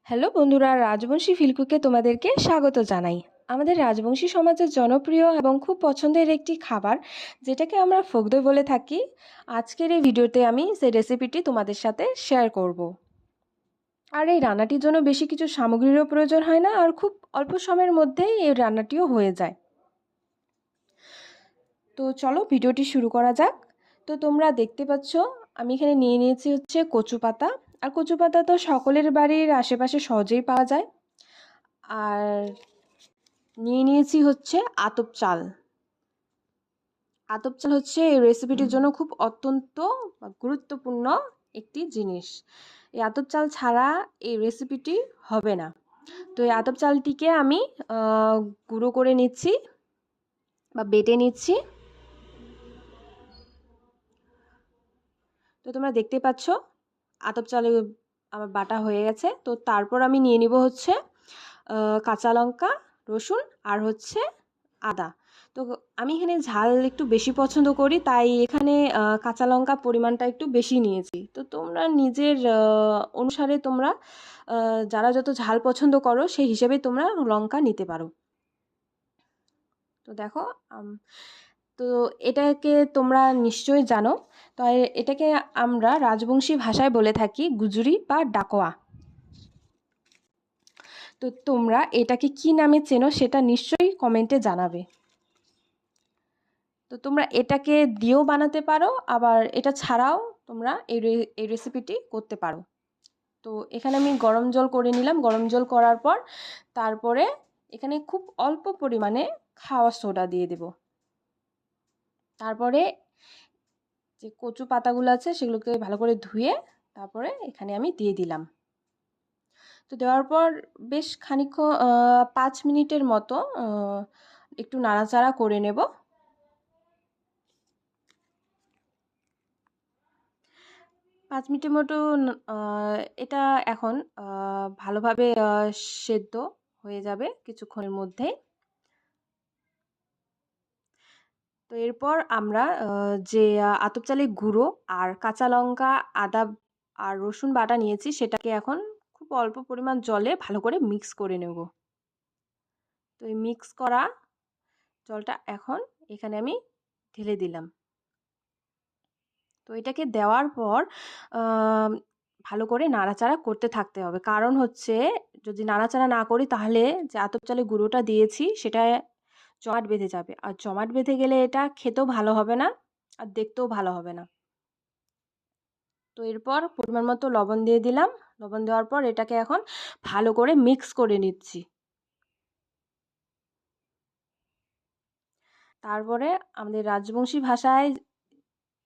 Hello বন্ধুরা, রাজবংশী ফিলকুকে তোমাদেরকে স্বাগত জানাই। আমাদের রাজবংশী সমাজের জনপ্রিয় এবং খুব পছন্দের একটি খাবার, যেটাকে আমরা ফোকদই বলে থাকি। আজকের এই ভিডিওতে আমি সেই রেসিপিটি তোমাদের সাথে শেয়ার করব। আর এই রান্নাটির জন্য বেশি কিছু সামগ্রীরও প্রয়োজন হয় না, আর খুব অল্প সময়ের মধ্যেই এই রান্নাটিও হয়ে যায়। তো চলো ভিডিওটি শুরু করা যাক। তো তোমরা দেখতে পাচ্ছ আমি এখানে নিয়ে নিয়েছি হচ্ছে কচু পাতা। আর কচু পাতা তো সকলের বাড়ির আশেপাশে সহজেই পাওয়া যায়। আর নিয়ে নিয়েছি হচ্ছে আতপ চাল। আতপ চাল হচ্ছে এই রেসিপিটির জন্য খুব অত্যন্ত গুরুত্বপূর্ণ একটি জিনিস। এই আতপ চাল ছাড়া এই রেসিপিটি হবে না। তো এই আতপ চালটিকে আমি গুঁড়ো করে নিচ্ছি বা বেটে নিচ্ছি। তো তোমরা দেখতে পাচ্ছ আতপ চাল আমার বাটা হয়ে গেছে। তো তারপর আমি নিয়ে নিব হচ্ছে কাঁচা লঙ্কা, রসুন আর হচ্ছে আদা। তো আমি এখানে ঝাল একটু বেশি পছন্দ করি, তাই এখানে কাঁচা লঙ্কা পরিমাণটা একটু বেশি নিয়েছি। তো তোমরা নিজের অনুসারে তোমরা যারা যত ঝাল পছন্দ করো সেই হিসেবে তোমরা লঙ্কা নিতে পারো। তো দেখো তো এটাকে তোমরা নিশ্চয়ই জানো। তো এটাকে আমরা রাজবংশী ভাষায় বলে থাকি গুজরি বা ডাকোয়া। তো তোমরা এটাকে কি নামে চেনো সেটা নিশ্চয়ই কমেন্টে জানাবে। তো তোমরা এটাকে দিয়েও বানাতে পারো, আবার এটা ছাড়াও তোমরা এই রেসিপিটি করতে পারো। তো এখানে আমি গরম জল করে নিলাম। গরম জল করার পর তারপরে এখানে খুব অল্প পরিমাণে খাওয়া সোডা দিয়ে দেব। তারপরে যে কচু পাতাগুলো আছে সেগুলোকে ভালো করে ধুয়ে তারপরে এখানে আমি দিয়ে দিলাম। তো দেওয়ার পর বেশ খানিকক্ষণ 5 মিনিটের মতো একটু নাড়াচাড়া করে নেব। 5 মিনিটের মতো এটা এখন ভালোভাবে সেদ্ধ হয়ে যাবে কিছুক্ষণের মধ্যেই। তো এরপর আমরা যে আতপ চালের গুঁড়ো আর কাঁচা লঙ্কা, আদা আর রসুন বাটা নিয়েছি সেটাকে এখন খুব অল্প পরিমাণ জলে ভালো করে মিক্স করে নেব। তো এই মিক্স করা জলটা এখন এখানে আমি ঢেলে দিলাম। তো এটাকে দেওয়ার পর ভালো করে নাড়াচাড়া করতে থাকতে হবে, কারণ হচ্ছে যদি নাড়াচাড়া না করি তাহলে যে আতপ চালের গুঁড়োটা দিয়েছি সেটা জমাট বেঁধে যাবে, আর জমাট বেঁধে গেলে এটা খেতেও ভালো হবে না আর দেখতেও ভালো হবে না। তো এরপর পরিমাণ মতো লবণ দিয়ে দিলাম। লবণ দেওয়ার পর এটাকে এখন ভালো করে মিক্স করে নিচ্ছি। তারপরে আমাদের রাজবংশী ভাষায়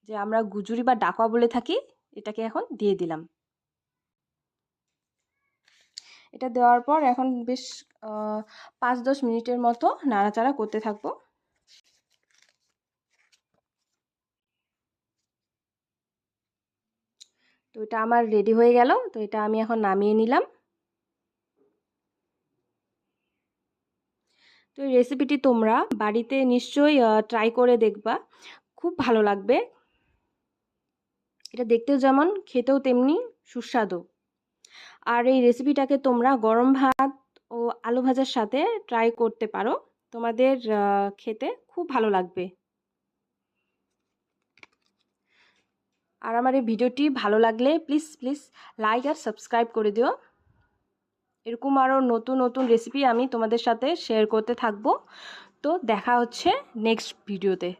যে আমরা গুজরি বা ডাকোয়া বলে থাকি এটাকে এখন দিয়ে দিলাম। এটা দেওয়ার পর এখন বেশ 5-10 মিনিটের মতো নাড়াচাড়া করতে থাকবো। তো এটা আমার রেডি হয়ে গেল। তো এটা আমি এখন নামিয়ে নিলাম। তো এই রেসিপিটি তোমরা বাড়িতে নিশ্চয়ই ট্রাই করে দেখবা, খুব ভালো লাগবে। এটা দেখতেও যেমন খেতেও তেমনি সুস্বাদু। আর এই রেসিপিটাকে তোমরা গরম ভাত ও আলু ভাজার সাথে ট্রাই করতে পারো, তোমাদের খেতে খুব ভালো লাগবে। আর আমার এই ভিডিওটি ভালো লাগলে প্লিজ প্লিজ লাইক আর সাবস্ক্রাইব করে দিও। এরকম আরও নতুন নতুন রেসিপি আমি তোমাদের সাথে শেয়ার করতে থাকবো। তো দেখা হচ্ছে নেক্সট ভিডিওতে।